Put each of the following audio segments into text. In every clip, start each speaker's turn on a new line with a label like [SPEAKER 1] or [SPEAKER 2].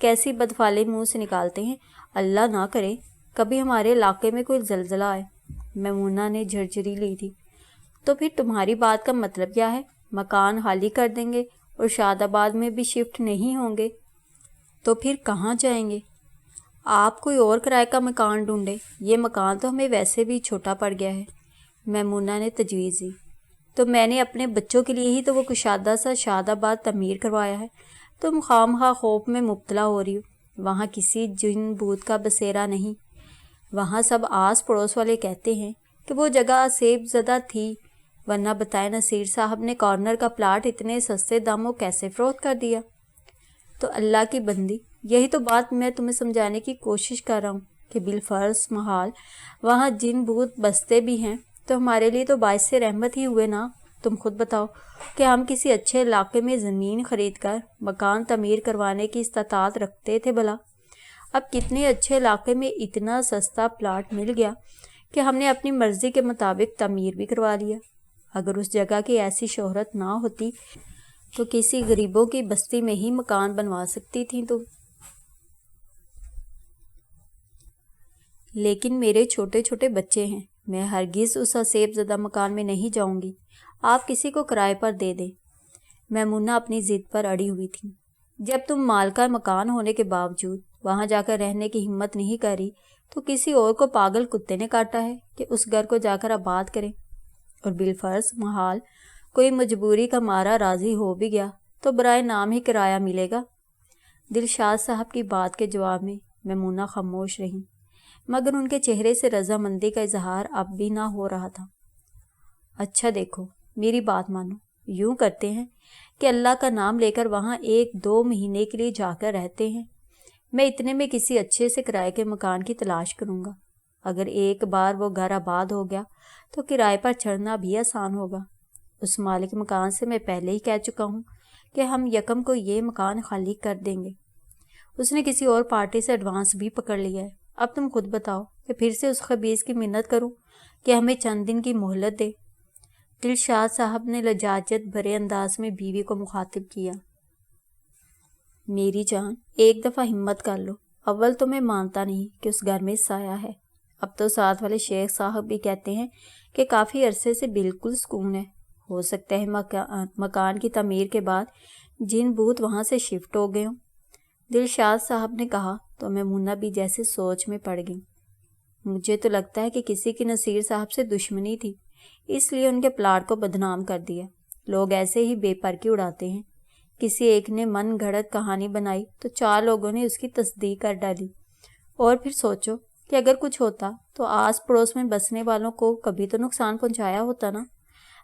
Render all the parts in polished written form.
[SPEAKER 1] کیسی بدفعلی منہ سے نکالتے ہیں۔ اللہ نہ کرے کبھی ہمارے علاقے میں کوئی زلزلہ آئے۔ میمونہ نے جھرجھری لی تھی۔ تو پھر تمہاری بات کا مطلب کیا ہے؟ مکان خالی کر دیں گے اور شاد آباد میں بھی شفٹ نہیں ہوں گے تو پھر کہاں جائیں گے؟ آپ کوئی اور کرائے کا مکان ڈھونڈے، یہ مکان تو ہمیں ویسے بھی چھوٹا پڑ گیا ہے۔ میمونہ نے تجویز دی۔ تو میں نے اپنے بچوں کے لیے ہی تو وہ کشادہ سا شاد آباد تعمیر کروایا ہے۔ تم خواہ خوف میں مبتلا ہو رہی ہو۔ وہاں کسی جن بوت کا بسیرا نہیں۔ وہاں سب آس پڑوس والے کہتے ہیں کہ وہ جگہ سیب زدہ تھی، ورنہ بتائے نصیر صاحب نے کارنر کا پلاٹ اتنے سستے داموں کیسے فروخت کر دیا؟ تو اللہ کی بندی، یہی تو بات میں تمہیں سمجھانے کی کوشش کر رہا ہوں کہ بالفرض محال وہاں جن بوت بستے بھی ہیں تو ہمارے لیے تو باعث رحمت ہی ہوئے نا۔ تم خود بتاؤ کہ ہم کسی اچھے علاقے میں زمین خرید کر مکان تعمیر کروانے کی استطاعت رکھتے تھے بھلا؟ اب کتنے اچھے علاقے میں اتنا سستا پلاٹ مل گیا کہ ہم نے اپنی مرضی کے مطابق تعمیر بھی کروا لیا۔ اگر اس جگہ کی ایسی شہرت نہ ہوتی تو کسی غریبوں کی بستی میں ہی مکان بنوا سکتی تھی تم۔ لیکن میرے چھوٹے چھوٹے بچے ہیں، میں ہرگز اس حسیب زدہ مکان میں نہیں جاؤں گی۔ آپ کسی کو کرائے پر دے دیں۔ میمونہ اپنی ضد پر اڑی ہوئی تھی۔ جب تم مالکہ مکان ہونے کے باوجود وہاں جا کر رہنے کی ہمت نہیں کری تو کسی اور کو پاگل کتے نے کاٹا ہے کہ اس گھر کو جا کر آباد کرے؟ اور بالفرض محال کوئی مجبوری کا مارا راضی ہو بھی گیا تو برائے نام ہی کرایہ ملے گا۔ دلشاد صاحب کی بات کے جواب میں میمونہ خاموش رہی، مگر ان کے چہرے سے رضامندی کا اظہار اب بھی نہ ہو رہا تھا۔ اچھا دیکھو، میری بات مانو، یوں کرتے ہیں کہ اللہ کا نام لے کر وہاں 1-2 مہینے کے لیے جا کر رہتے ہیں۔ میں اتنے میں کسی اچھے سے کرائے کے مکان کی تلاش کروں گا۔ اگر ایک بار وہ گھر آباد ہو گیا تو کرائے پر چڑھنا بھی آسان ہوگا۔ اس مالک مکان سے میں پہلے ہی کہہ چکا ہوں کہ ہم یکم کو یہ مکان خالی کر دیں گے۔ اس نے کسی اور پارٹی سے ایڈوانس بھی پکڑ لیا ہے۔ اب تم خود بتاؤ کہ پھر سے اس خبیث کی منت کروں کہ ہمیں چند دن کی مہلت دے؟ دلشاد صاحب نے لجاجت بھرے انداز میں بیوی کو مخاطب کیا۔ میری جان، ایک دفعہ ہمت کر لو۔ اول تو میں مانتا نہیں کہ اس گھر میں سایہ ہے۔ اب تو ساتھ والے شیخ صاحب بھی کہتے ہیں کہ کافی عرصے سے بالکل سکون ہے۔ ہو سکتا ہے مکان کی تعمیر کے بعد جن بھوت وہاں سے شفٹ ہو گئے ہوں۔ دلشاد صاحب نے کہا تو میمونہ بھی جیسے سوچ میں پڑ گئی۔ مجھے تو لگتا ہے کہ کسی کی نصیر صاحب سے دشمنی تھی، اس لیے ان کے پلاٹ کو بدنام کر دیا۔ لوگ ایسے ہی بے پرکی اڑاتے ہیں۔ کسی ایک نے من گھڑت کہانی بنائی تو 4 لوگوں نے اس کی تصدیق کر ڈالی۔ اور پھر سوچو کہ اگر کچھ ہوتا تو آس پڑوس میں بسنے والوں کو کبھی تو نقصان پہنچایا ہوتا نا۔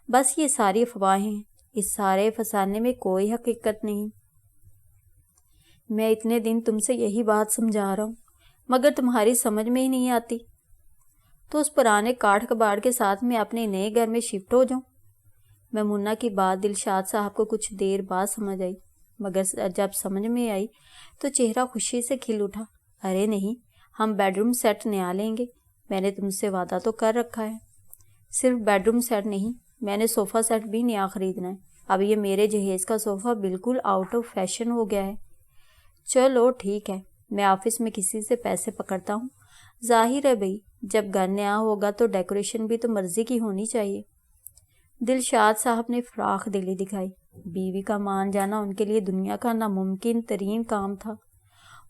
[SPEAKER 1] بس یہ ساری افواہیں ہیں، اس سارے فسانے میں کوئی حقیقت نہیں۔ میں اتنے دن تم سے یہی بات سمجھا رہا ہوں، مگر تمہاری سمجھ میں ہی نہیں آتی۔ تو اس پرانے کاٹھ کباڑ کے ساتھ میں اپنے نئے گھر میں شفٹ ہو جاؤں؟ میمونہ کی بات دلشاد صاحب کو کچھ دیر بعد سمجھ آئی، مگر جب سمجھ میں آئی تو چہرہ خوشی سے کھل اٹھا۔ ارے نہیں، ہم بیڈ روم سیٹ نیا لیں گے، میں نے تم سے وعدہ تو کر رکھا ہے۔ صرف بیڈ روم سیٹ نہیں، میں نے صوفہ سیٹ بھی نیا خریدنا ہے۔ اب یہ میرے جہیز کا صوفہ بالکل آؤٹ آف فیشن ہو گیا ہے۔ چلو ٹھیک ہے، میں آفس میں کسی سے پیسے پکڑتا ہوں۔ ظاہر ہے بھئی، جب گھر نیا ہوگا تو ڈیکوریشن بھی تو مرضی کی ہونی چاہیے۔ دلشاد صاحب نے فراخ دلی دکھائی۔ بیوی کا مان جانا ان کے لیے دنیا کا ناممکن ترین کام تھا۔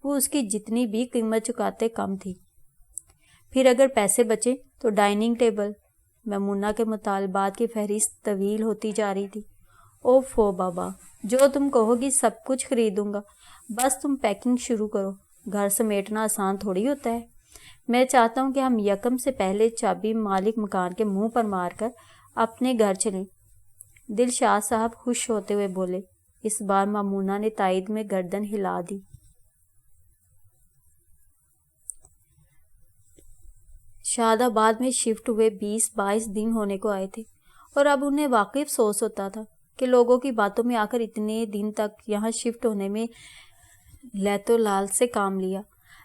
[SPEAKER 1] وہ اس کی جتنی بھی قیمت چکاتے کم تھی۔ پھر اگر پیسے بچے تو ڈائننگ ٹیبل۔ میمونہ کے مطالبات کی فہرست طویل ہوتی جا رہی تھی۔ اوفو بابا، جو تم کہو گی سب کچھ خریدوں گا، بس تم پیکنگ شروع کرو۔ گھر سمیٹنا آسان تھوڑی ہوتا ہے۔ میں چاہتا ہوں کہ ہم یکم سے پہلے چابی مالک مکان کے منہ پر مار کر اپنے گھر چلیں۔ دلشاد صاحب خوش ہوتے ہوئے بولے۔ اس بار میمونہ نے تائید میں گردن ہلا دی۔ شاد آباد میں شفٹ ہوئے 20-22 دن ہونے کو آئے تھے، اور اب انہیں واقعی افسوس ہوتا تھا کہ لوگوں کی باتوں میں آ کر اتنے دن تک یہاں شفٹ ہونے میں لیت و لال سے کام لیا۔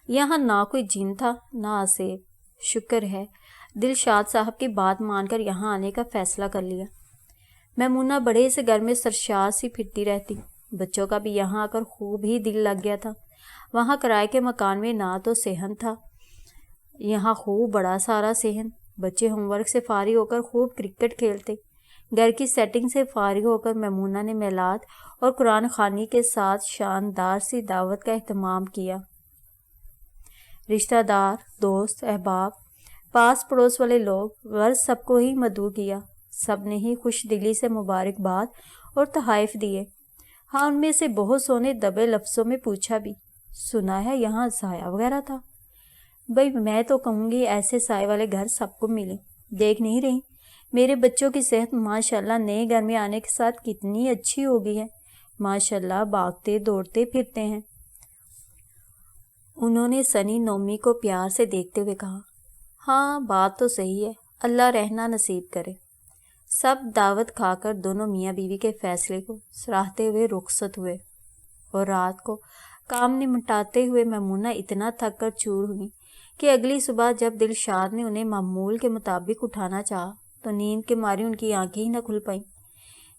[SPEAKER 1] یہاں نہ کوئی جن تھا نہ آسیب۔ شکر ہے دلشاد صاحب کی بات مان کر یہاں آنے کا فیصلہ کر لیا۔ میمونہ بڑے سے گھر میں سرشار سی پھرتی رہتی۔ بچوں کا بھی یہاں آ کر خوب ہی دل لگ گیا تھا۔ وہاں کرائے کے مکان میں نہ تو صحن تھا، یہاں خوب بڑا سارا صحن۔ بچے ہوم ورک سے فارغ ہو کر خوب کرکٹ کھیلتے۔ گھر کی سیٹنگ سے فارغ ہو کر میمونہ نے میلاد اور قرآن خوانی کے ساتھ شاندار سی دعوت کا اہتمام کیا۔ رشتہ دار، دوست، احباب، پاس پڑوس والے لوگ، غرض سب کو ہی مدعو کیا۔ سب نے ہی خوش دلی سے مبارکباد اور تحائف دیے۔ ہاں، ان میں سے بہت سو نے دبے لفظوں میں پوچھا بھی، سنا ہے یہاں سایہ وغیرہ تھا؟ بھئی میں تو کہوں گی ایسے سائے والے گھر سب کو ملے۔ دیکھ نہیں رہی میرے بچوں کی صحت ماشاءاللہ نئے گھر میں آنے کے ساتھ کتنی اچھی ہو گئی ہے، ماشاءاللہ بھاگتے دوڑتے پھرتے ہیں۔ انہوں نے سنی نومی کو پیار سے دیکھتے ہوئے کہا، ہاں بات تو صحیح ہے، اللہ رہنا نصیب کرے۔ سب دعوت کھا کر دونوں میاں بیوی کے فیصلے کو سراہتے ہوئے رخصت ہوئے، اور رات کو کام نمٹاتے ہوئے میمونہ اتنا تھک کر چور ہوئی کہ اگلی صبح جب دلشاد نے انہیں معمول کے مطابق اٹھانا چاہا تو نیند کے مارے ان کی آنکھیں ہی نہ کھل پائیں۔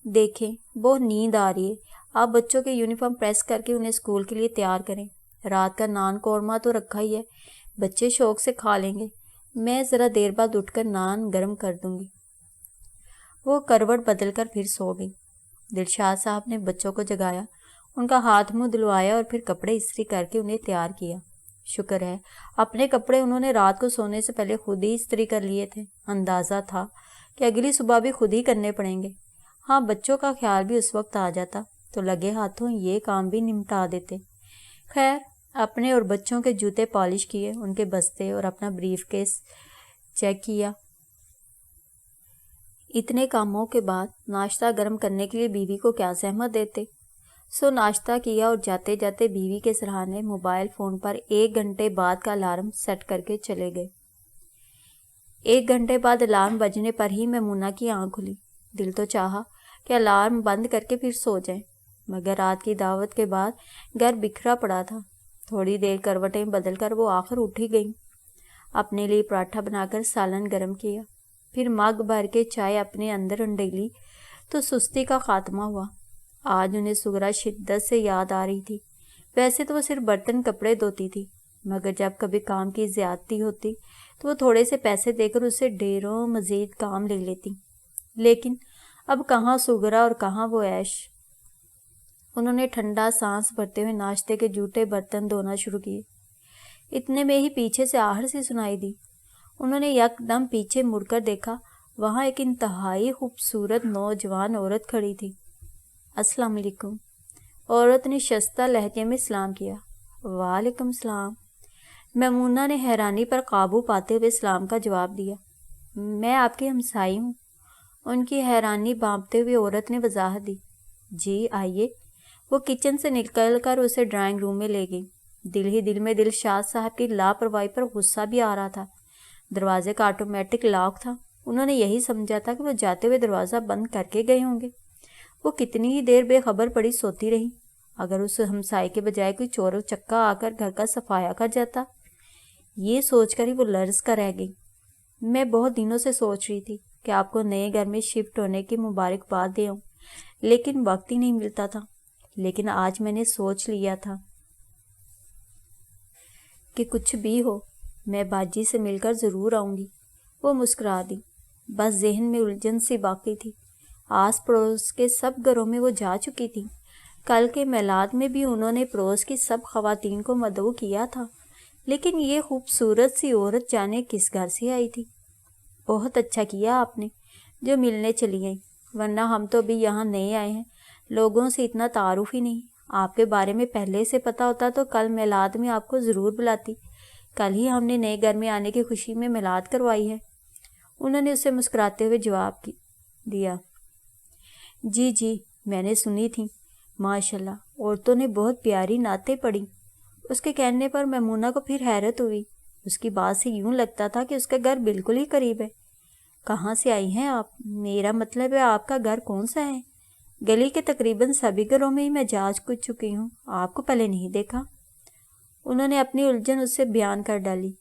[SPEAKER 1] دیکھیں بہت نیند آ رہی ہے، آپ بچوں کے یونیفارم پریس کر کے انہیں اسکول کے لیے تیار کریں۔ رات کا نان قورمہ تو رکھا ہی ہے، بچے شوق سے کھا لیں گے، میں ذرا دیر بعد اٹھ کر نان گرم کر دوں گی۔ وہ کروٹ بدل کر پھر سو گئی۔ دلشاد صاحب نے بچوں کو جگایا، ان کا ہاتھ منہ دھلوایا اور پھر کپڑے استری کر کے انہیں تیار کیا۔ شکر ہے اپنے کپڑے انہوں نے رات کو سونے سے پہلے خود ہی استری کر لیے تھے، اندازہ تھا کہ اگلی صبح بھی خود ہی کرنے پڑیں گے۔ ہاں بچوں کا خیال بھی اس وقت آ جاتا تو لگے ہاتھوں یہ کام بھی نمٹا دیتے۔ خیر اپنے اور بچوں کے جوتے پالش کیے، ان کے بستے اور اپنا بریف کیس چیک کیا۔ اتنے کاموں کے بعد ناشتہ گرم کرنے کے لیے بیوی کو کیا زحمت دیتے، سو ناشتہ کیا اور جاتے جاتے بیوی کے سرہانے موبائل فون پر 1 گھنٹے بعد کا الارم سیٹ کر کے چلے گئے۔ 1 گھنٹے بعد الارم بجنے پر ہی میمونہ کی آنکھ کھلی۔ دل تو چاہا کہ الارم بند کر کے پھر سو جائیں، مگر رات کی دعوت کے بعد گھر بکھرا پڑا تھا۔ تھوڑی دیر کروٹیں بدل کر وہ آخر اٹھ ہی گئیں۔ اپنے لیے پراٹھا بنا کر سالن گرم کیا، پھر مگ بھر کے چائے اپنے اندر انڈیلی تو سستی کا خاتمہ ہوا۔ آج انہیں سغرا شدت سے یاد آ رہی تھی۔ ویسے تو وہ صرف برتن کپڑے دھوتی تھی، مگر جب کبھی کام کی زیادتی ہوتی تو وہ تھوڑے سے پیسے دے کر اسے ڈھیروں مزید کام لے لیتی، لیکن اب کہاں سغرا اور کہاں وہ عیش۔ انہوں نے ٹھنڈا سانس بھرتے ہوئے ناشتے کے جھوٹے برتن دھونا شروع کیے۔ اتنے میں ہی پیچھے سے آہٹ سی سنائی دی۔ انہوں نے یکدم پیچھے مڑ کر دیکھا، وہاں ایک انتہائی خوبصورت نوجوان عورت کھڑی تھی۔ السلام علیکم، عورت نے شستہ لہجے میں سلام کیا۔ وعلیکم السلام، میمونہ نے حیرانی پر قابو پاتے ہوئے سلام کا جواب دیا۔ میں آپ کی ہمسائی ہوں۔ ان کی حیرانی بانپتے ہوئے عورت نے وضاحت دی۔ جی آئیے۔ وہ کچن سے نکل کر اسے ڈرائنگ روم میں لے گئی۔ دل ہی دل میں دلشاد صاحب کی لاپرواہی پر غصہ بھی آ رہا تھا۔ دروازے کا آٹومیٹک لاک تھا، انہوں نے یہی سمجھا تھا کہ وہ جاتے ہوئے دروازہ بند کر کے گئے ہوں گے۔ وہ کتنی ہی دیر بے خبر پڑی سوتی رہی، اگر اس ہمسائے کے بجائے کوئی چور و چکا آ کر گھر کا صفایا کر جاتا، یہ سوچ کر ہی وہ لرز کر رہ گئی۔ میں بہت دنوں سے سوچ رہی تھی کہ آپ کو نئے گھر میں شفٹ ہونے کی مبارکباد دے آؤں، لیکن وقت ہی نہیں ملتا تھا، لیکن آج میں نے سوچ لیا تھا کہ کچھ بھی ہو میں باجی سے مل کر ضرور آؤں گی۔ وہ مسکرا دی، بس ذہن میں الجھن سی باقی تھی۔ آس پڑوس کے سب گھروں میں وہ جا چکی تھی، کل کے میلاد میں بھی انہوں نے پڑوس کی سب خواتین کو مدعو کیا تھا، لیکن یہ خوبصورت سی عورت جانے کس گھر سے آئی تھی۔ بہت اچھا کیا آپ نے جو ملنے چلی گئی، ورنہ ہم تو ابھی یہاں نئے آئے ہیں، لوگوں سے اتنا تعارف ہی نہیں۔ آپ کے بارے میں پہلے سے پتا ہوتا تو کل میلاد میں آپ کو ضرور بلاتی، کل ہی ہم نے نئے گھر میں آنے کی خوشی میں میلاد کروائی ہے۔ انہوں نے اسے مسکراتے ہوئے جواب دیا۔ جی جی میں نے سنی تھی، ماشاءاللہ عورتوں نے بہت پیاری نعتیں پڑھی۔ اس کے کہنے پر میمونہ کو پھر حیرت ہوئی، اس کی بات سے یوں لگتا تھا کہ اس کا گھر بالکل ہی قریب ہے۔ کہاں سے آئی ہیں آپ؟ میرا مطلب ہے آپ کا گھر کون سا ہے؟ گلی کے تقریباً سبھی گھروں میں ہی میں جانچ چکی ہوں، آپ کو پہلے نہیں دیکھا۔ انہوں نے اپنی الجھن اس سے بیان کر ڈالی۔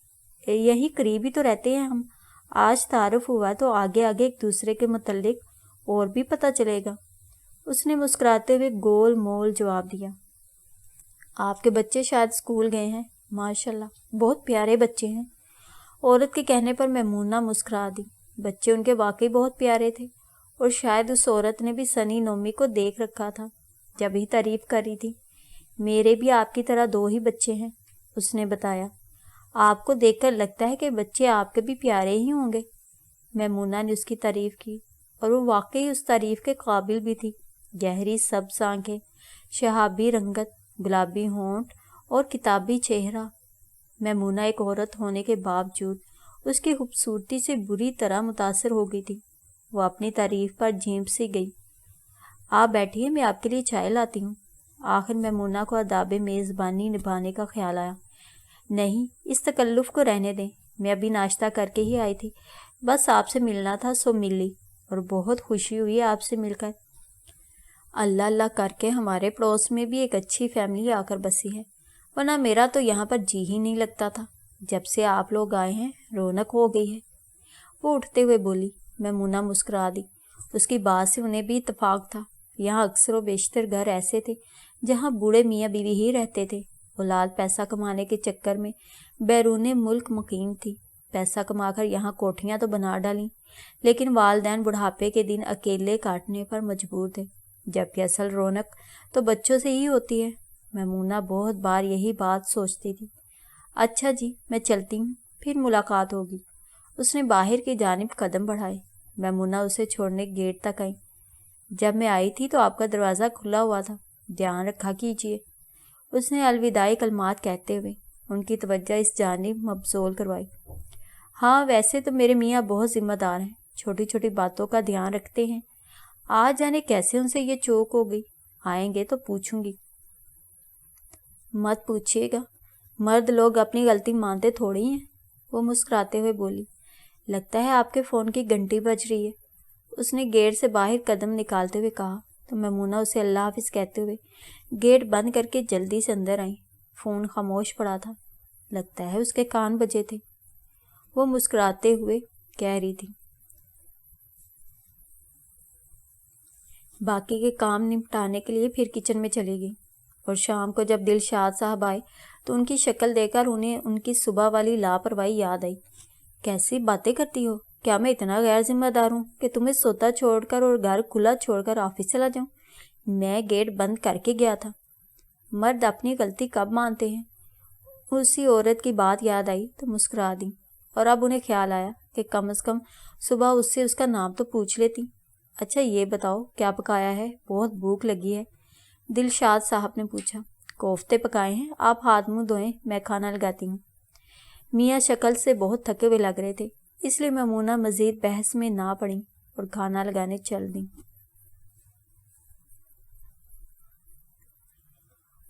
[SPEAKER 1] یہی قریب ہی تو رہتے ہیں ہم، آج تعارف ہوا تو آگے آگے ایک دوسرے کے متعلق اور بھی پتہ چلے گا۔ اس نے مسکراتے ہوئے گول مول جواب دیا۔ آپ کے بچے شاید اسکول گئے ہیں، ماشاءاللہ بہت پیارے بچے ہیں۔ عورت کے کہنے پر میمونہ مسکرا دی۔ بچے ان کے واقعی بہت پیارے تھے، اور شاید اس عورت نے بھی سنی نومی کو دیکھ رکھا تھا جب ہی تعریف کر رہی تھی۔ میرے بھی آپ کی طرح 2 ہی بچے ہیں، اس نے بتایا۔ آپ کو دیکھ کر لگتا ہے کہ بچے آپ کے بھی پیارے ہی ہوں گے۔ میمونہ نے اس کی تعریف کی، اور وہ واقعی اس تعریف کے قابل بھی تھی۔ گہری سبز آنکھیں، شہابی رنگت، گلابی ہونٹ اور کتابی چہرہ۔ میمونہ ایک عورت ہونے کے باوجود اس کی خوبصورتی سے بری طرح متاثر ہو گئی تھی۔ وہ اپنی تعریف پر جھیمپ سی گئی۔ آپ بیٹھیے، میں آپ کے لیے چائے لاتی ہوں۔ آخر میمونہ کو آداب میزبانی نبھانے کا خیال آیا۔ نہیں، اس تکلف کو رہنے دیں، میں ابھی ناشتہ کر کے ہی آئی تھی، بس آپ سے ملنا تھا سو مل لی، اور بہت خوشی ہوئی آپ سے مل کر۔ اللہ اللہ کر کے ہمارے پڑوس میں بھی ایک اچھی فیملی آ کر بسی ہے، ورنہ میرا تو یہاں پر جی ہی نہیں لگتا تھا۔ جب سے آپ لوگ آئے ہیں رونق ہو گئی ہے، وہ اٹھتے ہوئے بولی۔ میمونہ مسکرا دی۔ اس کی بات سے انہیں بھی اتفاق تھا۔ یہاں اکثر و بیشتر گھر ایسے تھے جہاں بوڑھے میاں بیوی ہی رہتے تھے۔ اولاد پیسہ کمانے کے چکر میں بیرون ملک مقیم تھی۔ پیسہ کما کر یہاں کوٹھیاں تو بنا ڈالیں، لیکن والدین بڑھاپے کے دن اکیلے کاٹنے پر مجبور تھے، جبکہ اصل رونق تو بچوں سے ہی ہوتی ہے۔ میمونہ بہت بار یہی بات سوچتی تھی۔ اچھا جی، میں چلتی ہوں، پھر ملاقات ہوگی۔ اس نے باہر کی جانب قدم بڑھائے۔ میمونہ اسے چھوڑنے گیٹ تک آئی۔ جب میں آئی تھی تو آپ کا دروازہ کھلا ہوا تھا، دھیان رکھا کیجیے، اس نے الوداعی کلمات کہتے ہوئے ان کی توجہ اس جانب مبذول کروائی۔ ہاں، ویسے تو میرے میاں بہت ذمہ دار ہیں، چھوٹی چھوٹی باتوں کا دھیان رکھتے ہیں۔ آج جانے کیسے ان سے یہ چوک ہو گئی، آئیں گے تو پوچھوں گی۔ مت پوچھیے گا، مرد لوگ اپنی غلطی مانتے تھوڑی ہیں، وہ مسکراتے ہوئے بولی۔ لگتا ہے آپ کے فون کی گھنٹی بج رہی ہے، اس نے گیٹ سے باہر قدم نکالتے ہوئے کہا، تو میمونہ اسے اللہ حافظ کہتے ہوئے گیٹ بند کر کے جلدی سے اندر آئیں۔ فون خاموش پڑا تھا، لگتا ہے اس کے کان بجے تھے، وہ مسکراتے ہوئے کہہ رہی تھی۔ باقی کے کام نپٹانے کے لیے پھر کچن میں چلی گئی، اور شام کو جب دلشاد صاحب آئے تو ان کی شکل دیکھ کر انہیں ان کی صبح والی لاپرواہی یاد آئی۔ کیسی باتیں کرتی ہو، کیا میں اتنا غیر ذمہ دار ہوں کہ تمہیں سوتا چھوڑ کر اور گھر کھلا چھوڑ کر آفس چلا جاؤں؟ میں گیٹ بند کر کے گیا تھا۔ مرد اپنی غلطی کب مانتے ہیں؟ اسی عورت کی بات یاد آئی تو مسکرا دی، اور اب انہیں خیال آیا کہ کم از کم صبح اس سے اس کا نام تو پوچھ لیتی۔ اچھا یہ بتاؤ کیا پکایا ہے، بہت بھوک لگی ہے، دلشاد صاحب نے پوچھا۔ کوفتے پکائے ہیں، آپ ہاتھ منہ دھوئیں، میں کھانا لگاتی ہوں۔ میاں شکل سے بہت تھکے ہوئے لگ رہے تھے، اس لیے میمونہ مزید بحث میں نہ پڑی اور کھانا لگانے چل دیں۔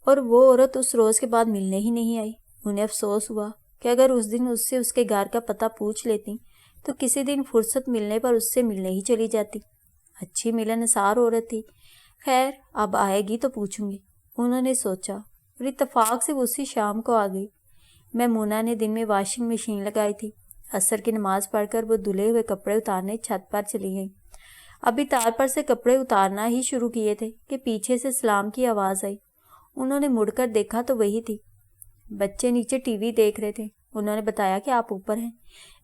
[SPEAKER 1] اور وہ عورت اس روز کے بعد ملنے ہی نہیں آئی۔ انہیں افسوس ہوا کہ اگر اس دن اس سے اس کے گھر کا پتہ پوچھ لیتی تو کسی دن فرصت ملنے پر اس سے ملنے ہی چلی جاتی۔ اچھی ملنسار عورت تھی، خیر اب آئے گی تو پوچھوں گی، انہوں نے سوچا، اور اتفاق سے وہ اسی شام کو آ گئی۔ میمونہ نے دن میں واشنگ مشین لگائی تھی۔ عصر کی نماز پڑھ کر وہ دھلے ہوئے کپڑے اتارنے چھت پر چلی گئی۔ ابھی تار پر سے کپڑے اتارنا ہی شروع کیے تھے کہ پیچھے سے سلام کی آواز آئی۔ انہوں نے مڑ کر دیکھا تو وہی تھی۔ بچے نیچے ٹی وی دیکھ رہے تھے، انہوں نے بتایا کہ آپ اوپر ہیں،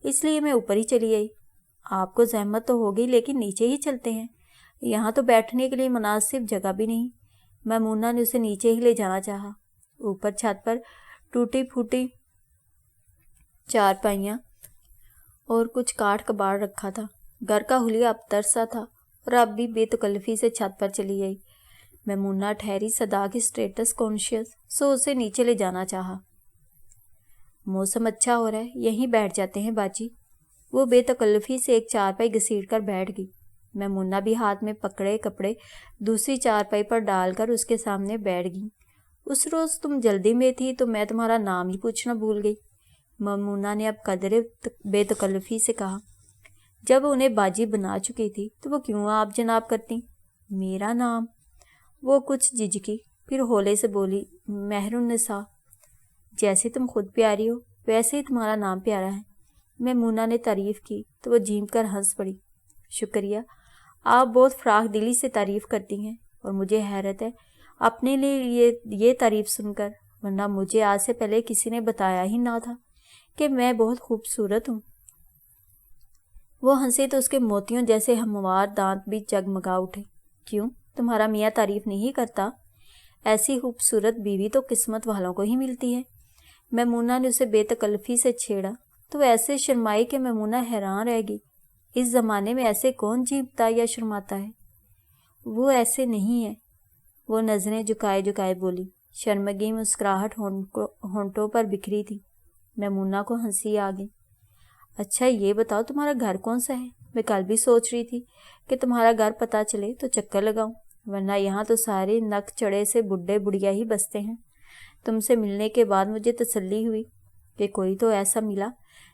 [SPEAKER 1] اس لیے میں اوپر ہی چلی آئی۔ آپ کو زحمت تو ہوگی لیکن نیچے ہی چلتے ہیں، یہاں تو بیٹھنے کے لیے مناسب جگہ بھی نہیں۔ میمونہ نے اسے نیچے ہی لے جانا چاہا۔ اوپر چھت پر ٹوٹی پھوٹی چارپائیاں اور کچھ کاٹ کباڑ رکھا تھا۔ گھر کا حلیہ ابتر سا تھا، اور اب بھی بے تکلفی سے چھت پر چلی گئی۔ میمونہ ٹھہری صدا کی اسٹیٹس کانشیس، سو اسے نیچے لے جانا چاہا۔ موسم اچھا ہو رہا ہے، یہیں بیٹھ جاتے ہیں باجی۔ وہ بے تکلفی سے ایک چارپائی گھسیٹ کر بیٹھ گئی۔ میمونہ بھی ہاتھ میں پکڑے کپڑے دوسری چارپائی پر ڈال کر اس کے سامنے بیٹھ گئی۔ اس روز تم جلدی میں تھی تو میں تمہارا نام ہی پوچھنا بھول گئی، میمونہ نے اب قدرے بے تکلفی سے کہا۔ جب انہیں باجی بنا چکی تھی تو وہ کیوں آپ جناب کرتی؟ میرا نام؟ وہ کچھ جھجکی، پھر ہولے سے بولی، مہر النساء۔ جیسے تم خود پیاری ہو ویسے ہی تمہارا نام پیارا ہے۔ میمونہ نے تعریف کی تو وہ جھیم کر ہنس پڑی۔ شکریہ، آپ بہت فراخ دلی سے تعریف کرتی ہیں، اور مجھے حیرت ہے اپنے لیے یہ تعریف سن کر، ورنہ مجھے آج سے پہلے کسی نے بتایا ہی نہ تھا کہ میں بہت خوبصورت ہوں۔ وہ ہنسی تو اس کے موتیوں جیسے ہموار دانت بھی جگمگا اٹھے۔ کیوں، تمہارا میاں تعریف نہیں کرتا؟ ایسی خوبصورت بیوی تو قسمت والوں کو ہی ملتی ہے۔ میمونہ نے اسے بے تکلفی سے چھیڑا تو وہ ایسے شرمائی کہ میمونہ حیران رہ گئی۔ اس زمانے میں ایسے کون جھیمتا یا شرماتا ہے؟ وہ ایسے نہیں ہے، وہ نظریں جھکائے جھکائے بولی۔ شرمگی مسکراہٹ ہونٹوں پر بکھری تھی۔ میمونہ کو ہنسی آ گئی۔ اچھا یہ بتاؤ تمہارا گھر کون سا ہے؟ میں کل بھی سوچ رہی تھی کہ تمہارا گھر پتہ چلے تو چکر لگاؤں، ورنہ یہاں تو سارے نک چڑے سے بڈھے بڑھیا ہی بستے ہیں۔ تم سے ملنے کے بعد مجھے تسلی ہوئی کہ کوئی تو ایسا ملا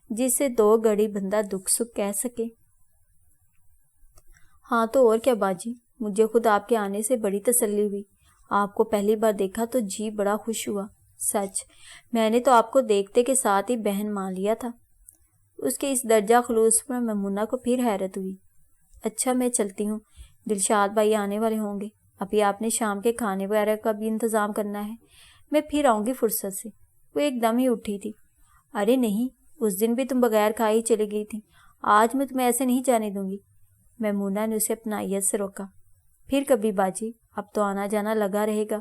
[SPEAKER 1] جس سے 2 گھڑی بندہ دکھ سکھ کہہ سکے۔ ہاں تو اور کیا باجی، مجھے خود آپ کے آنے سے بڑی تسلی ہوئی۔ آپ کو پہلی بار دیکھا تو جی بڑا خوش ہوا۔ سچ، میں نے تو آپ کو دیکھتے کے ساتھ ہی بہن مان لیا تھا۔ اس کے اس درجہ خلوص پر میمونہ کو پھر حیرت ہوئی۔ اچھا میں چلتی ہوں، دلشاد بھائی آنے والے ہوں گے، ابھی آپ نے شام کے کھانے وغیرہ کا بھی انتظام کرنا ہے، میں پھر آؤں گی فرصت سے۔ وہ ایک دم ہی اٹھی تھی۔ ارے نہیں، اس دن بھی تم بغیر کھائے ہی چلی گئی تھی، آج میں تمہیں ایسے نہیں جانے دوں گی۔ میمونہ نے اسے اپنائیت سے روکا۔ پھر کبھی باجی، اب تو آنا جانا لگا رہے گا۔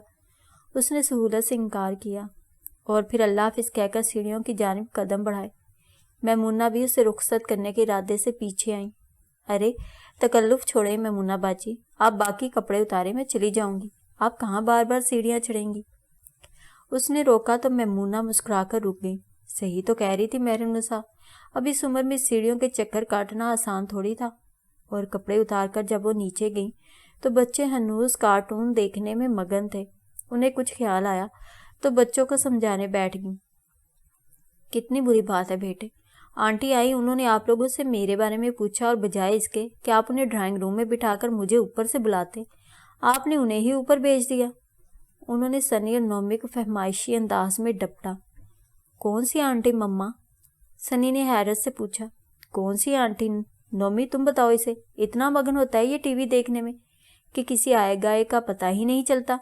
[SPEAKER 1] اس نے سہولت سے انکار کیا اور پھر اللہ حافظ کہہ کر سیڑھیوں کی جانب قدم بڑھائے۔ میمونہ بھی اسے رخصت کرنے کے ارادے سے پیچھے آئیں۔ ارے تکلف چھوڑیں میمونہ باجی، آپ باقی کپڑے اتارے، میں چلی جاؤں گی، آپ کہاں بار بار سیڑھیاں چڑھیں گی؟ اس نے روکا تو میمونہ مسکرا کر رک گئی۔ صحیح تو کہہ رہی تھی مہر النساء، اب اس عمر میں سیڑھیوں کے چکر کاٹنا آسان تھوڑی تھا۔ اور کپڑے اتار کر جب وہ نیچے گئیں تو بچے ہنوز کارٹون دیکھنے میں مگن تھے۔ انہیں کچھ خیال آیا تو بچوں کو سمجھانے بیٹھ گئیں۔ کتنی بری بات ہے بیٹے، آنٹی آئی، انہوں نے آپ لوگوں سے میرے بارے میں پوچھا اور بجائے اس کے کہ آپ انہیں ڈرائنگ روم میں بٹھا کر مجھے اوپر سے بلاتے، آپ نے انہیں ہی اوپر بھیج دیا۔ انہوں نے سنی اور نومی کو فہمائشی انداز میں ڈپٹا۔ کون سی آنٹی مما؟ سنی نے حیرت سے پوچھا۔ کون سی آنٹی نومی، تم بتاؤ، اسے اتنا مگن ہوتا ہے یہ ٹی وی دیکھنے میں کہ کسی آئے گائے کا پتہ ہی نہیں چلتا۔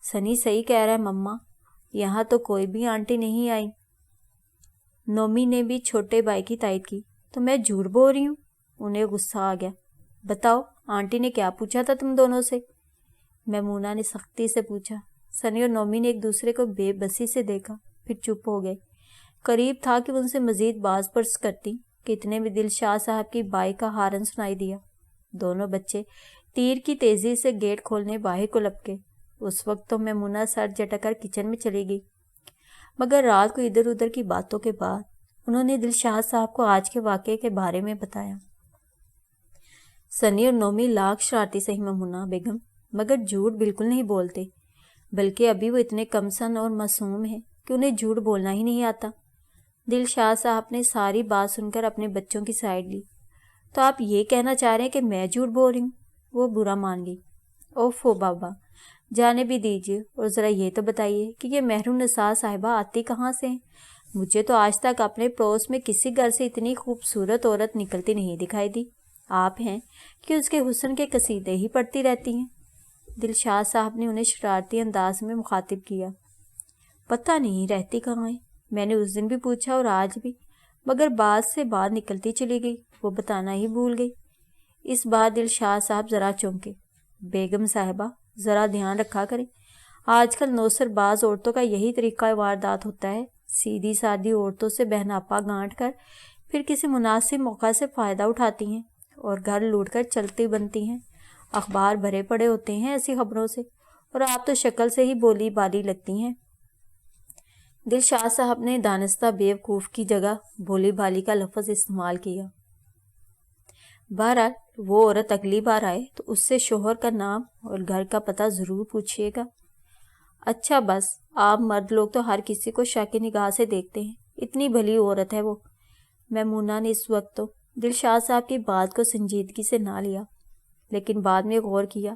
[SPEAKER 1] سنی صحیح کہہ رہا ہے مما، یہاں تو کوئی بھی آنٹی نہیں آئی۔ نومی نے بھی چھوٹے بھائی کی تائید کی۔ تو میں جھوٹ بول رہی ہوں؟ انہیں غصہ آ گیا۔ بتاؤ آنٹی نے کیا پوچھا تھا تم دونوں سے؟ میمونہ نے سختی سے پوچھا۔ سنی اور نومی نے ایک دوسرے کو بے بسی سے دیکھا، پھر چپ ہو گئے۔ قریب تھا کہ وہ ان سے مزید باز پرس کرتی کہ اتنے میں دلشاد صاحب کی بائک کا ہارن سنائی دیا۔ دونوں بچے تیر کی تیزی سے گیٹ کھولنے باہر کو لپکے۔ اس وقت تو میمونہ سر جھٹک کر کچن میں چلی گئی، مگر رات کو ادھر ادھر کی باتوں کے بعد انہوں نے دلشاد صاحب کو آج کے واقعے کے بارے میں بتایا۔ سنی اور نومی لاکھ شرارتی سہی میمونہ بیگم، مگر جھوٹ بالکل نہیں بولتے، بلکہ ابھی وہ اتنے کم سن اور معصوم ہیں کہ انہیں جھوٹ بولنا ہی نہیں آتا۔ دلشاد صاحب نے ساری بات سن کر اپنے بچوں کی سائڈ لی۔ تو آپ یہ کہنا چاہ رہے ہیں کہ میں جھوٹ بول رہی ہوں؟ وہ برا مان گئی۔ اوفو بابا، جانے بھی دیجیے، اور ذرا یہ تو بتائیے کہ یہ مہر النساء صاحبہ آتی کہاں سے ہیں؟ مجھے تو آج تک اپنے پڑوس میں کسی گھر سے اتنی خوبصورت عورت نکلتی نہیں دکھائی دی۔ آپ ہیں کہ اس کے حسن کے قصیدے ہی پڑھتی رہتی ہیں۔ دلشاد صاحب نے انہیں شرارتی انداز میں مخاطب کیا۔ پتہ نہیں رہتی کہاں ہے، میں نے اس دن بھی پوچھا اور آج بھی، مگر بات سے بات نکلتی چلی گئی، وہ بتانا ہی بھول گئی۔ اس بار دلشاد صاحب ذرا چونکے۔ بیگم صاحبہ ذرا دھیان رکھا کریں، آج کل نوسر باز عورتوں کا یہی طریقہ واردات ہوتا ہے، سیدھی سادھی عورتوں سے بہناپا گانٹ کر پھر کسی مناسب موقع سے فائدہ اٹھاتی ہیں اور گھر لوٹ کر چلتی بنتی ہیں۔ اخبار بھرے پڑے ہوتے ہیں ایسی خبروں سے، اور آپ تو شکل سے ہی بولی بالی لگتی ہیں۔ دلشاد صاحب نے دانستہ بیوقوف کی جگہ بولی بالی کا لفظ استعمال کیا۔ بہرحال وہ عورت اگلی بار آئے تو اس سے شوہر کا نام اور گھر کا پتہ ضرور پوچھیے گا۔ اچھا بس، آپ مرد لوگ تو ہر کسی کو شک کی نگاہ سے دیکھتے ہیں، اتنی بھلی عورت ہے وہ۔ میمونہ نے اس وقت تو دلشاد صاحب کی بات کو سنجیدگی سے نہ لیا، لیکن بعد میں غور کیا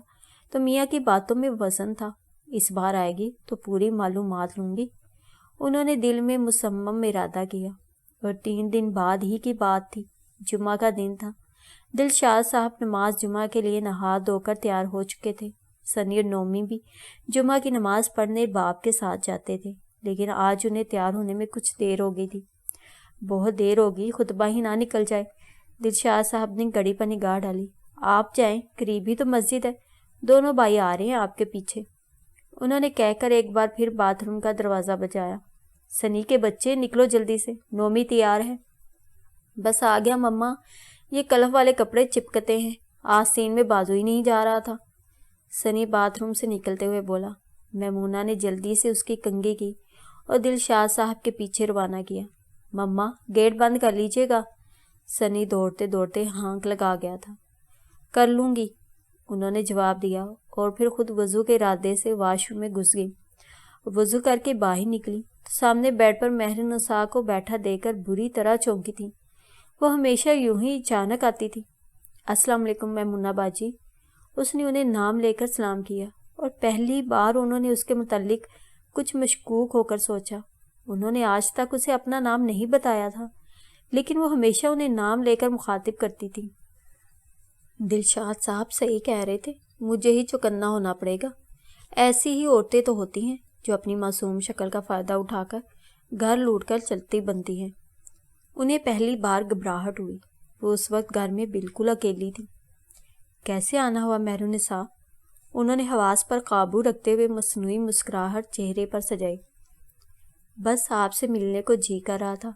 [SPEAKER 1] تو میاں کی باتوں میں وزن تھا۔ اس بار آئے گی تو پوری معلومات لوں گی، انہوں نے دل میں مصمم ارادہ کیا۔ اور 3 دن بعد ہی کی بات تھی، جمعہ کا دن تھا۔ دلشاد صاحب نماز جمعہ کے لیے نہا دھو کر تیار ہو چکے تھے۔ سنی اور نومی بھی جمعہ کی نماز پڑھنے باپ کے ساتھ جاتے تھے، لیکن آج انہیں تیار ہونے میں کچھ دیر ہو گئی تھی۔ بہت دیر ہوگی، خطبہ ہی نہ نکل جائے۔ دلشاد صاحب نے گھڑی پر نگاہ ڈالی۔ آپ جائیں، قریب ہی تو مسجد ہے، دونوں بھائی آ رہے ہیں آپ کے پیچھے، انہوں نے کہہ کر ایک بار پھر باتھ روم کا دروازہ بجایا۔ سنی کے بچے نکلو جلدی سے، نومی تیار ہے۔ بس آ گیا مما، یہ کلف والے کپڑے چپکتے ہیں، آستین میں بازو ہی نہیں جا رہا تھا۔ سنی باتھ روم سے نکلتے ہوئے بولا۔ میمونہ نے جلدی سے اس کی کنگھی کی اور دلشاد صاحب کے پیچھے روانہ کیا۔ مما گیٹ بند کر لیجیے گا۔ سنی دوڑتے دوڑتے ہانک لگا گیا تھا۔ کر لوں گی، انہوں نے جواب دیا اور پھر خود وضو کے ارادے سے واش روم میں گھس گئی۔ وضو کر کے باہر نکلی تو سامنے بیڈ پر مہر نساء کو بیٹھا دیکھ کر بری طرح چونکی تھی۔ وہ ہمیشہ یوں ہی اچانک آتی تھی۔ السلام علیکم میمونہ باجی، اس نے انہیں نام لے کر سلام کیا اور پہلی بار انہوں نے اس کے متعلق کچھ مشکوک ہو کر سوچا۔ انہوں نے آج تک اسے اپنا نام نہیں بتایا تھا، لیکن وہ ہمیشہ انہیں نام لے کر مخاطب کرتی تھی۔ دلشاد صاحب صحیح کہہ رہے تھے، مجھے ہی چوکنا ہونا پڑے گا۔ ایسی ہی عورتیں تو ہوتی ہیں جو اپنی معصوم شکل کا فائدہ اٹھا کر گھر لوٹ کر چلتی بنتی ہیں۔ انہیں پہلی بار گھبراہٹ ہوئی۔ وہ اس وقت گھر میں بالکل اکیلی تھی۔ کیسے آنا ہوا مہر نساء؟ انہوں نے حواس پر قابو رکھتے ہوئے مصنوعی مسکراہٹ چہرے پر سجائی۔ بس آپ سے ملنے کو جی کر رہا تھا،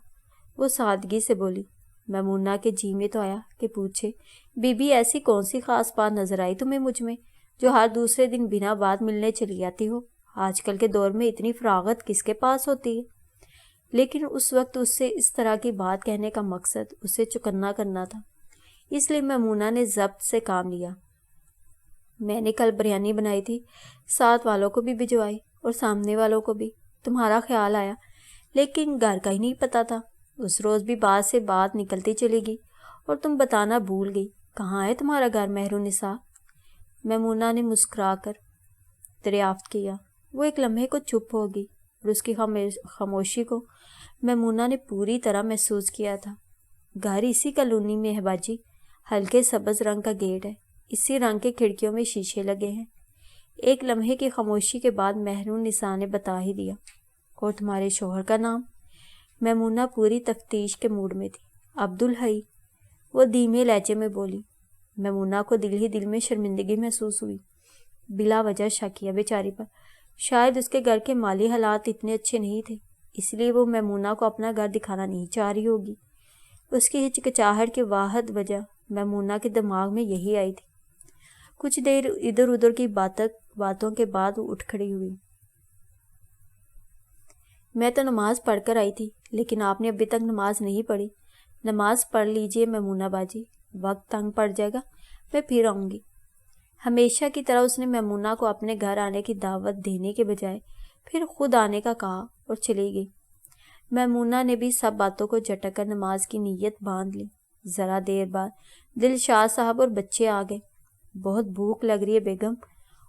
[SPEAKER 1] وہ سادگی سے بولی۔ میمونہ کے جی میں تو آیا کہ پوچھے، بی بی ایسی کون سی خاص بات نظر آئی تمہیں مجھ میں جو ہر دوسرے دن بنا بات ملنے چلی جاتی ہو؟ آج کل کے دور میں اتنی فراغت کس کے پاس ہوتی ہے؟ لیکن اس وقت اس سے اس طرح کی بات کہنے کا مقصد اسے چوکنا کرنا تھا، اس لیے میمونہ نے ضبط سے کام لیا۔ میں نے کل بریانی بنائی تھی، ساتھ والوں کو بھی بھجوائی اور سامنے والوں کو بھی۔ تمہارا خیال آیا، لیکن گھر کا ہی نہیں پتا تھا۔ اس روز بھی بات سے بات نکلتی چلی گئی اور تم بتانا بھول گئی۔ کہاں ہے تمہارا گھر مہر نساء؟ میمونہ نے مسکرا کر دریافت کیا۔ وہ ایک لمحے کو چپ ہو گئی اور اس کی خاموشی کو میمونہ نے پوری طرح محسوس کیا تھا۔ گھر اسی کالونی میں ہے باجی، ہلکے سبز رنگ کا گیٹ ہے، اسی رنگ کے کھڑکیوں میں شیشے لگے ہیں۔ ایک لمحے کی خاموشی کے بعد مہر نساء نے بتا ہی دیا۔ اور تمہارے شوہر کا نام؟ میمونہ پوری تفتیش کے موڈ میں تھی۔ عبدالحی، وہ دھیمے لہجے میں بولی۔ میمونہ کو دل ہی دل میں شرمندگی محسوس ہوئی، بلا وجہ شک کیا بیچاری پر۔ شاید اس کے گھر کے مالی حالات اتنے اچھے نہیں تھے، اس لیے وہ میمونہ کو اپنا گھر دکھانا نہیں چاہ رہی ہوگی۔ اس کی ہچکچاہٹ کی واحد وجہ میمونہ کے دماغ میں یہی آئی تھی۔ کچھ دیر ادھر ادھر کی باتوں کے بعد وہ اٹھ کھڑی ہوئی۔ میں تو نماز پڑھ کر آئی تھی، لیکن آپ نے ابھی تک نماز نہیں پڑھی۔ نماز پڑھ لیجئے میمونہ باجی، وقت تنگ پڑ جائے گا، میں پھر آؤں گی۔ ہمیشہ کی طرح اس نے میمونہ کو اپنے گھر آنے کی دعوت دینے کے بجائے پھر خود آنے کا کہا اور چلی گئی۔ میمونہ نے بھی سب باتوں کو جھٹک کر نماز کی نیت باندھ لی۔ ذرا دیر بعد دلشاد صاحب اور بچے آ گئے۔ بہت بھوک لگ رہی ہے بیگم،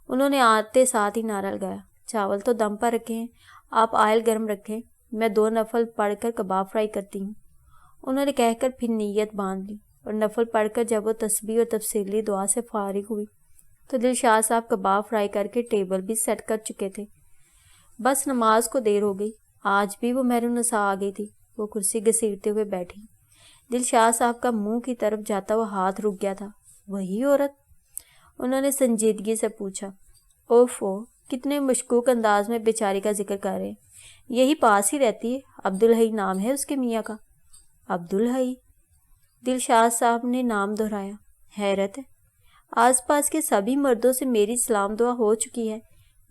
[SPEAKER 1] انہوں نے آتے ساتھ ہی نعرہ لگایا۔ چاول تو دم پر رکھے ہیں، آپ آئل گرم رکھیں، میں 2 نفل پڑھ کر کباب فرائی کرتی ہوں۔ انہوں نے کہہ کر پھر نیت باندھ لی اور نفل پڑھ کر جب وہ تسبیح اور تفصیلی دعا سے فارغ ہوئی تو دلشاد صاحب کباب فرائی کر کے ٹیبل بھی سیٹ کر چکے تھے۔ بس نماز کو دیر ہو گئی۔ آج بھی وہ مہر نساء آ گئی تھی۔ وہ کرسی گھسیٹتے ہوئے بیٹھی۔ دلشاد صاحب کا منہ کی طرف جاتا ہوا ہاتھ رک گیا تھا۔ وہی عورت؟ انہوں نے سنجیدگی سے پوچھا۔ اوفو، کتنے مشکوک انداز میں بیچاری کا ذکر کر رہے ہیں۔ یہی پاس ہی رہتی ہے، عبدالحی نام ہے اس کے میاں کا۔ عبدالحی؟ دلشاد صاحب نے نام دہرایا۔ حیرت ہے، آس پاس کے سبھی مردوں سے میری سلام دعا ہو چکی ہے،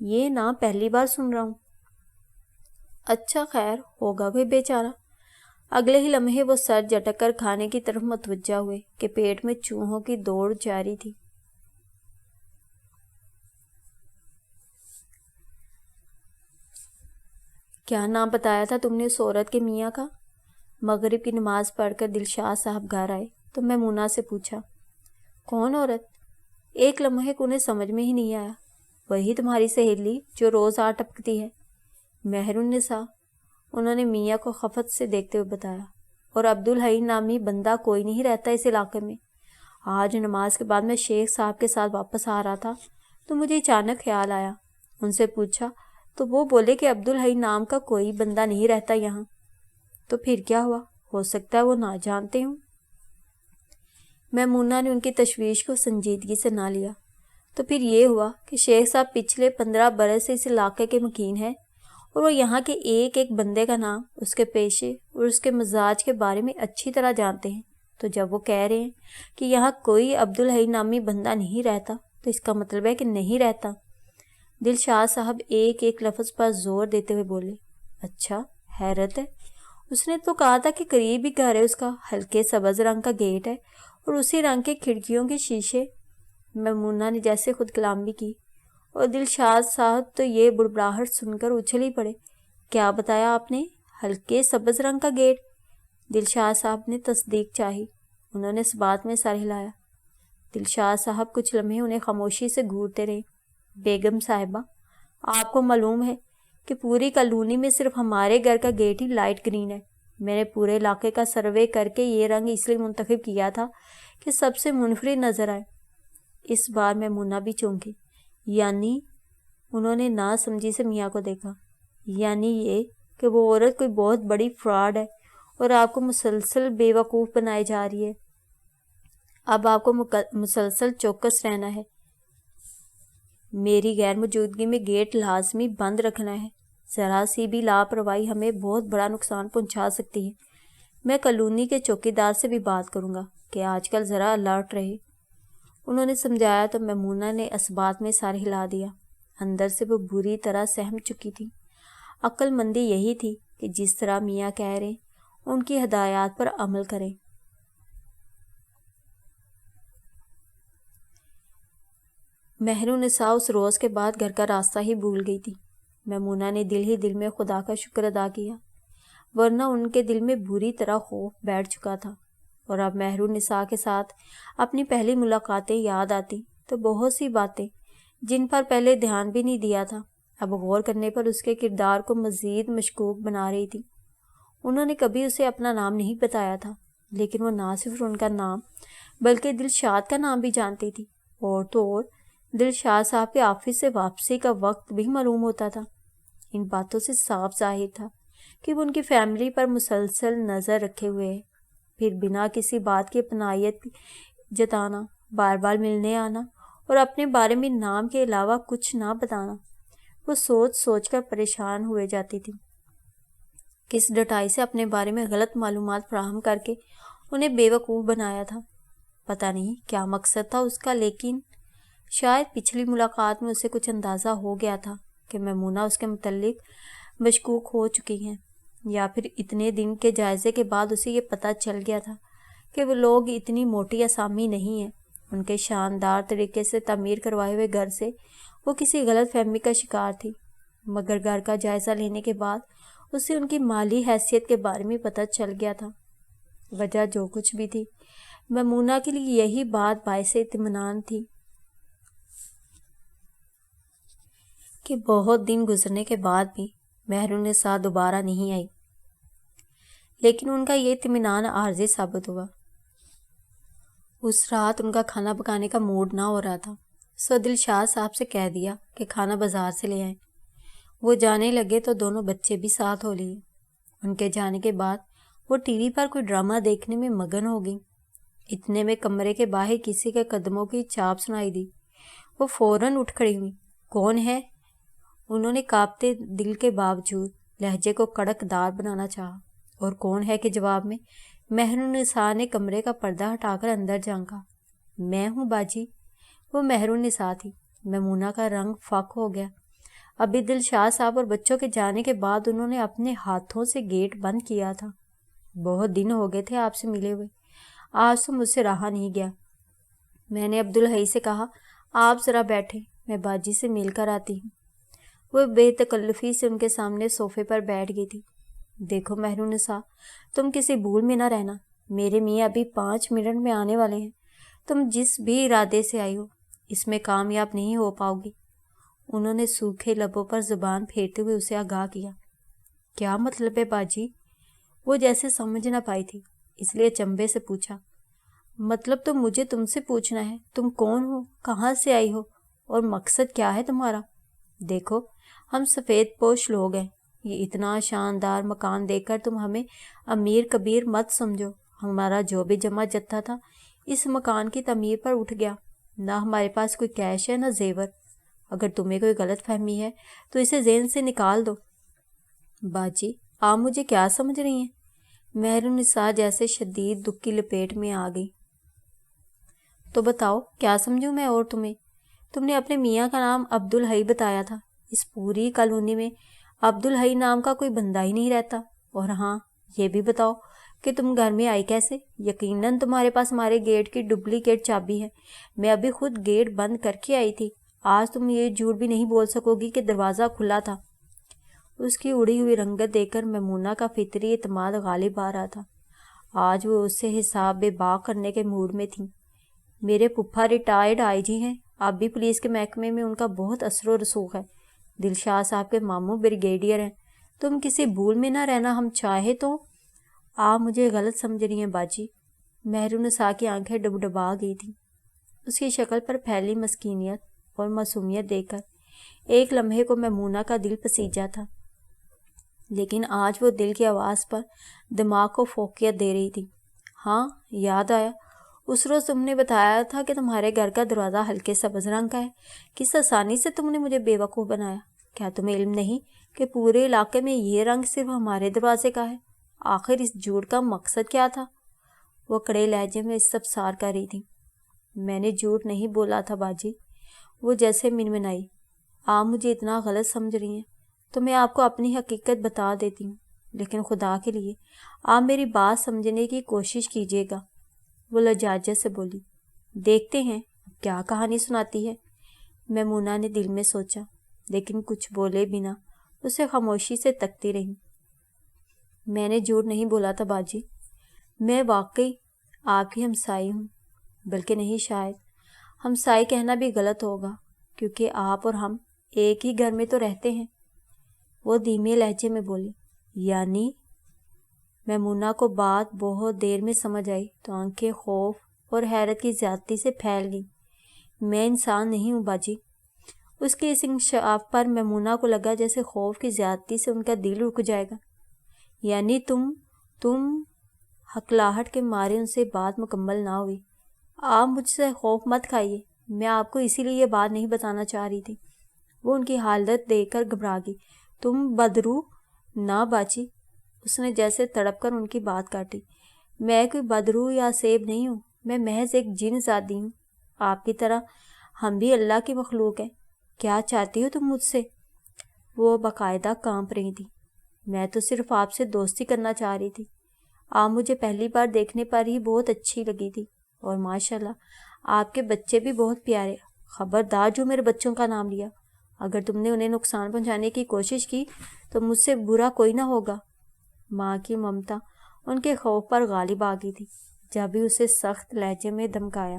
[SPEAKER 1] یہ نام پہلی بار سن رہا ہوں۔ اچھا خیر ہوگا کوئی بیچارہ۔ اگلے ہی لمحے وہ سر جھٹک کر کھانے کی طرف متوجہ ہوئے کہ پیٹ میں چوہوں کی دوڑ جاری تھی۔ کیا نام بتایا تھا تم نے اس عورت کے میاں کا؟ مغرب کی نماز پڑھ کر دلشاد صاحب گھر آئے تو میمونہ سے پوچھا۔ کون عورت؟ ایک لمحے کو انہیں سمجھ میں ہی نہیں آیا۔ وہی تمہاری سہیلی جو روز آ ٹپکتی ہے، مہر نساء، انہوں نے میاں کو خفت سے دیکھتے ہوئے بتایا۔ اور عبدالحی نامی بندہ کوئی نہیں رہتا اس علاقے میں۔ آج نماز کے بعد میں شیخ صاحب کے ساتھ واپس آ رہا تھا تو مجھے اچانک خیال آیا، ان سے پوچھا تو وہ بولے کہ عبدالحی نام کا کوئی بندہ نہیں رہتا یہاں۔ تو پھر کیا ہوا؟ ہو سکتا ہے وہ نہ جانتے ہوں۔ میمونہ نے ان کی تشویش کو سنجیدگی سے نہ لیا۔ تو پھر یہ ہوا کہ شیخ صاحب پچھلے 15 برس سے اس علاقے کے مکین ہیں اور وہ یہاں کے ایک ایک بندے کا نام، اس کے پیشے اور اس کے مزاج کے بارے میں اچھی طرح جانتے ہیں۔ تو جب وہ کہہ رہے ہیں کہ یہاں کوئی عبدالحی نامی بندہ نہیں رہتا تو اس کا مطلب ہے کہ نہیں رہتا۔ دلشاد صاحب ایک ایک لفظ پر زور دیتے ہوئے بولے، اچھا، حیرت ہے، اس نے تو کہا تھا کہ قریب ہی گھر ہے اس کا، ہلکے سبز رنگ کا گیٹ ہے اور اسی رنگ کے کھڑکیوں کے شیشے۔ میمونہ نے جیسے خود کلامی کی اور دلشاد صاحب تو یہ بڑبڑاہٹ سن کر اچھل ہی پڑے۔ کیا بتایا آپ نے؟ ہلکے سبز رنگ کا گیٹ؟ دلشاد صاحب نے تصدیق چاہی۔ انہوں نے اس بات میں سر ہلایا۔ دلشاد صاحب کچھ لمحے انہیں خاموشی سے گھورتے رہے۔ بیگم صاحبہ، آپ کو معلوم ہے کہ پوری کالونی میں صرف ہمارے گھر کا گیٹ ہی لائٹ گرین ہے۔ میں نے پورے علاقے کا سروے کر کے یہ رنگ اس لیے منتخب کیا تھا کہ سب سے منفرد نظر آئے۔ اس بار میمونہ بھی چونکی۔ یعنی؟ انہوں نے نا سمجھی سے میاں کو دیکھا۔ یعنی یہ کہ وہ عورت کوئی بہت بڑی فراڈ ہے اور آپ کو مسلسل بے وقوف بنائے جا رہی ہے۔ اب آپ کو مسلسل چوکس رہنا ہے۔ میری غیر موجودگی میں گیٹ لازمی بند رکھنا ہے۔ ذرا سی بھی لاپرواہی ہمیں بہت بڑا نقصان پہنچا سکتی ہے۔ میں کالونی کے چوکیدار سے بھی بات کروں گا کہ آج کل ذرا الرٹ رہے۔ انہوں نے سمجھایا تو میمونہ نے اس بات میں سر ہلا دیا۔ اندر سے وہ بری طرح سہم چکی تھی۔ عقل مندی یہی تھی کہ جس طرح میاں کہہ رہے ان کی ہدایات پر عمل کریں۔ مہرالنساء اس روز کے بعد گھر کا راستہ ہی بھول گئی تھی۔ میمونہ نے دل ہی دل میں خدا کا شکر ادا کیا، ورنہ ان کے دل میں بری طرح خوف بیٹھ چکا تھا۔ اور اب مہرالنساء کے ساتھ اپنی پہلی ملاقاتیں یاد آتی تو بہت سی باتیں جن پر پہلے دھیان بھی نہیں دیا تھا اب غور کرنے پر اس کے کردار کو مزید مشکوک بنا رہی تھی۔ انہوں نے کبھی اسے اپنا نام نہیں بتایا تھا، لیکن وہ نہ صرف ان کا نام بلکہ دلشاد کا نام بھی جانتی تھی، اور تو اور دلشاد صاحب کے آفس سے واپسی کا وقت بھی معلوم ہوتا تھا۔ ان باتوں سے صاف ظاہر تھا کہ وہ ان کی فیملی پر مسلسل نظر رکھے ہوئے ہے۔ پھر بنا کسی بات کی اپنائیت جتانا، بار بار ملنے آنا اور اپنے بارے میں نام کے علاوہ کچھ نہ بتانا، وہ سوچ سوچ کر پریشان ہوئے جاتی تھی۔ کس ڈٹائی سے اپنے بارے میں غلط معلومات فراہم کر کے انہیں بے وقوف بنایا تھا، پتہ نہیں کیا مقصد تھا اس کا، لیکن شاید پچھلی ملاقات میں اسے کچھ اندازہ ہو گیا تھا کہ میمونہ اس کے متعلق مشکوک ہو چکی ہیں، یا پھر اتنے دن کے جائزے کے بعد اسے یہ پتہ چل گیا تھا کہ وہ لوگ اتنی موٹی اسامی نہیں ہیں۔ ان کے شاندار طریقے سے تعمیر کروائے ہوئے گھر سے وہ کسی غلط فہمی کا شکار تھی، مگر گھر کا جائزہ لینے کے بعد اسے ان کی مالی حیثیت کے بارے میں پتہ چل گیا تھا۔ وجہ جو کچھ بھی تھی، میمونہ کے لیے یہی بات باعث اطمینان تھی کہ بہت دن گزرنے کے بعد بھی مہرالنساء دوبارہ نہیں آئی، لیکن ان کا یہ اطمینان عارضی ثابت ہوا۔ اس رات ان کا کھانا پکانے کا موڈ نہ ہو رہا تھا، سو دلشاد صاحب سے کہہ دیا کہ کھانا بازار سے لے آئیں۔ وہ جانے لگے تو دونوں بچے بھی ساتھ ہو لیے۔ ان کے جانے کے بعد وہ ٹی وی پر کوئی ڈرامہ دیکھنے میں مگن ہو گئی۔ اتنے میں کمرے کے باہر کسی کے قدموں کی چاپ سنائی دی۔ وہ فوراً اٹھ کھڑی ہوئی۔ کون ہے؟ انہوں نے کانپتے دل کے باوجود لہجے کو کڑک دار بنانا چاہا، اور کون ہے کے جواب میں مہرالنساء نے کمرے کا پردہ ہٹا کر اندر جھانکا۔ میں ہوں باجی۔ وہ مہرالنساء تھی۔ میمونہ کا رنگ فاق ہو گیا۔ ابھی دلشاد صاحب اور بچوں کے جانے کے بعد انہوں نے اپنے ہاتھوں سے گیٹ بند کیا تھا۔ بہت دن ہو گئے تھے آپ سے ملے ہوئے، آج تو مجھ سے رہا نہیں گیا۔ میں نے عبدالحی سے کہا آپ ذرا بیٹھیں، میں باجی سے مل کر آتی ہوں۔ وہ بے تکلفی سے ان کے سامنے صوفے پر بیٹھ گئی تھی۔ دیکھو مہرالنساء، تم کسی بھول میں نہ رہنا، میرے میاں ابھی 5 منٹ میں آنے والے ہیں۔ تم جس بھی ارادے سے آئی ہو اس میں کامیاب نہیں ہو پاؤ گی۔ انہوں نے سوکھے لبوں پر زبان پھیرتے ہوئے اسے آگاہ کیا۔ کیا مطلب ہے باجی؟ وہ جیسے سمجھ نہ پائی تھی، اس لیے چنبے سے پوچھا۔ مطلب تو مجھے تم سے پوچھنا ہے، تم کون ہو، کہاں سے آئی ہو اور مقصد کیا ہے تمہارا؟ دیکھو ہم سفید پوش لوگ ہیں، یہ اتنا شاندار مکان دیکھ کر تم ہمیں امیر کبیر مت سمجھو۔ ہمارا جو بھی جمع جتھا تھا اس مکان کی تعمیر پر اٹھ گیا، نہ ہمارے پاس کوئی کیش ہے نہ زیور۔ اگر تمہیں کوئی غلط فہمی ہے تو اسے ذہن سے نکال دو۔ باجی آپ مجھے کیا سمجھ رہی ہیں؟ مہرالنساء جیسے شدید دکھ کی لپیٹ میں آ گئی۔ تو بتاؤ کیا سمجھوں میں اور تمہیں؟ تم نے اپنے میاں کا نام عبدالحی بتایا تھا، اس پوری کالونی میں عبدالحی نام کا کوئی بندہ ہی نہیں رہتا۔ اور ہاں یہ بھی بتاؤ کہ تم گھر میں آئی کیسے؟ یقیناً تمہارے پاس ہمارے گیٹ کی ڈپلیکیٹ چابی ہے، میں ابھی خود گیٹ بند کر کے آئی تھی۔ آج تم یہ جھوٹ بھی نہیں بول سکو گی کہ دروازہ کھلا تھا۔ اس کی اڑی ہوئی رنگت دیکھ کر میمونہ کا فطری اعتماد غالب آ رہا تھا۔ آج وہ اس سے حساب بے باک کرنے کے موڈ میں تھیں۔ میرے پھپھا ریٹائرڈ آئی جی ہیں، اب بھی پولیس کے محکمے میں ان کا بہت اثر و رسوخ ہے۔ دلشاد صاحب کے ماموں بریگیڈیئر ہیں، تم کسی بھول میں نہ رہنا، ہم چاہے تو۔ آپ مجھے غلط سمجھ رہی ہیں باجی۔ مہرالنساء کی آنکھیں ڈبڈبا گئی تھیں۔ اس کی شکل پر پھیلی مسکینیت اور معصومیت دیکھ کر ایک لمحے کو میمونہ کا دل پسیجا تھا، لیکن آج وہ دل کی آواز پر دماغ کو فوقیت دے رہی تھی۔ ہاں یاد آیا، اس روز تم نے بتایا تھا کہ تمہارے گھر کا دروازہ ہلکے سبز رنگ کا ہے۔ کس آسانی سے تم نے مجھے بے وقوف بنایا۔ کیا تمہیں علم نہیں کہ پورے علاقے میں یہ رنگ صرف ہمارے دروازے کا ہے؟ آخر اس جھوٹ کا مقصد کیا تھا؟ وہ کڑے لہجے میں استفسار کر رہی تھی۔ میں نے جھوٹ نہیں بولا تھا باجی، وہ جیسے منمنائی۔ آپ مجھے اتنا غلط سمجھ رہی ہیں تو میں آپ کو اپنی حقیقت بتا دیتی ہوں، لیکن خدا کے لیے آپ میری بات سمجھنے کی کوشش کیجیے گا۔ وہ لجاجت سے بولی۔ دیکھتے ہیں اب کیا کہانی سناتی ہے۔ میمونہ نے دل میں سوچا، لیکن کچھ بولے بنا اسے خاموشی سے تکتی رہی۔ میں نے جھوٹ نہیں بولا تھا باجی، میں واقعی آپ کی ہمسائی ہوں، بلکہ نہیں، شاید ہمسائی کہنا بھی غلط ہوگا، کیونکہ آپ اور ہم ایک ہی گھر میں تو رہتے ہیں۔ وہ دھیمے لہجے میں بولی۔ یعنی؟ میمونہ کو بات بہت دیر میں سمجھ آئی تو آنکھیں خوف اور حیرت کی زیادتی سے پھیل گئیں۔ میں انسان نہیں ہوں باجی۔ اس کے اس انکشاف پر میمونہ کو لگا جیسے خوف کی زیادتی سے ان کا دل رک جائے گا۔ یعنی تم ہکلاہٹ کے مارے ان سے بات مکمل نہ ہوئی۔ آپ مجھ سے خوف مت کھائیے، میں آپ کو اسی لیے یہ بات نہیں بتانا چاہ رہی تھی۔ وہ ان کی حالت دیکھ کر گھبرا گئی۔ تم بدروح؟ نہ باجی، اس نے جیسے تڑپ کر ان کی بات کاٹی۔ میں کوئی بدروح یا سیب نہیں ہوں، میں محض ایک جن زادی ہوں۔ آپ کی طرح ہم بھی اللہ کی مخلوق ہیں۔ کیا چاہتی ہو تم مجھ سے؟ وہ باقاعدہ کانپ رہی تھی۔ میں تو صرف آپ سے دوستی کرنا چاہ رہی تھی۔ آپ مجھے پہلی بار دیکھنے پر ہی بہت اچھی لگی تھی، اور ماشاءاللہ آپ کے بچے بھی بہت پیارے۔ خبردار جو میرے بچوں کا نام لیا، اگر تم نے انہیں نقصان پہنچانے کی کوشش کی تو مجھ سے برا کوئی نہ ہوگا۔ ماں کی ممتا ان کے خوف پر غالب آ گئی تھی، جب بھی اسے سخت لہجے میں دھمکایا۔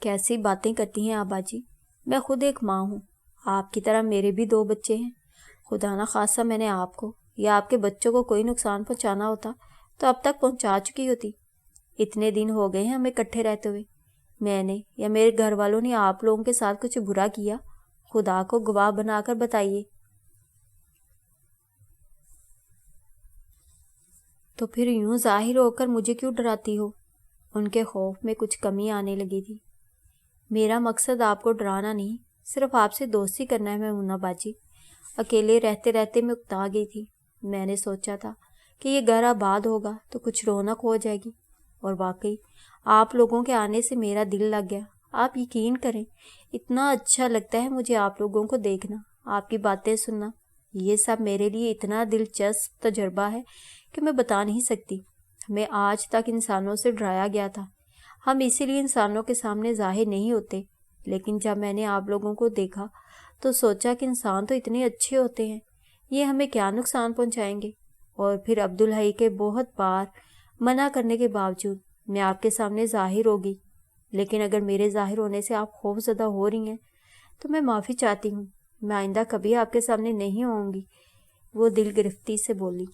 [SPEAKER 1] کیسی باتیں کرتی ہیں آپ باجی، میں خود ایک ماں ہوں، آپ کی طرح میرے بھی 2 بچے ہیں۔ خدا نہ خواستہ میں نے آپ کو یا آپ کے بچوں کو کوئی نقصان پہنچانا ہوتا تو اب تک پہنچا چکی ہوتی۔ اتنے دن ہو گئے ہیں ہمیں اکٹھے رہتے ہوئے، میں نے یا میرے گھر والوں نے آپ لوگوں کے ساتھ کچھ برا کیا؟ خدا کو گواہ بنا کر بتائیے۔ تو پھر یوں ظاہر ہو کر مجھے کیوں ڈراتی ہو؟ ان کے خوف میں کچھ کمی آنے لگی تھی۔ میرا مقصد آپ کو ڈرانا نہیں، صرف آپ سے دوستی کرنا ہے میمونہ باجی۔ اکیلے رہتے رہتے میں اکتا گئی تھی۔ میں نے سوچا تھا کہ یہ گھر آباد ہوگا تو کچھ رونق ہو جائے گی، اور واقعی آپ لوگوں کے آنے سے میرا دل لگ گیا۔ آپ یقین کریں، اتنا اچھا لگتا ہے مجھے آپ لوگوں کو دیکھنا، آپ کی باتیں سننا، یہ سب میرے لیے اتنا دلچسپ تجربہ ہے کہ میں بتا نہیں سکتی۔ ہمیں آج تک انسانوں سے ڈرایا گیا تھا، ہم اسی لیے انسانوں کے سامنے ظاہر نہیں ہوتے، لیکن جب میں نے آپ لوگوں کو دیکھا تو سوچا کہ انسان تو اتنے اچھے ہوتے ہیں، یہ ہمیں کیا نقصان پہنچائیں گے۔ اور پھر عبدالحی کے بہت بار منع کرنے کے باوجود میں آپ کے سامنے ظاہر ہوگی، لیکن اگر میرے ظاہر ہونے سے آپ خوف زدہ ہو رہی ہیں تو میں معافی چاہتی ہوں، میں آئندہ کبھی آپ کے سامنے نہیں آؤں گی۔ وہ دل گرفتی سے بولی۔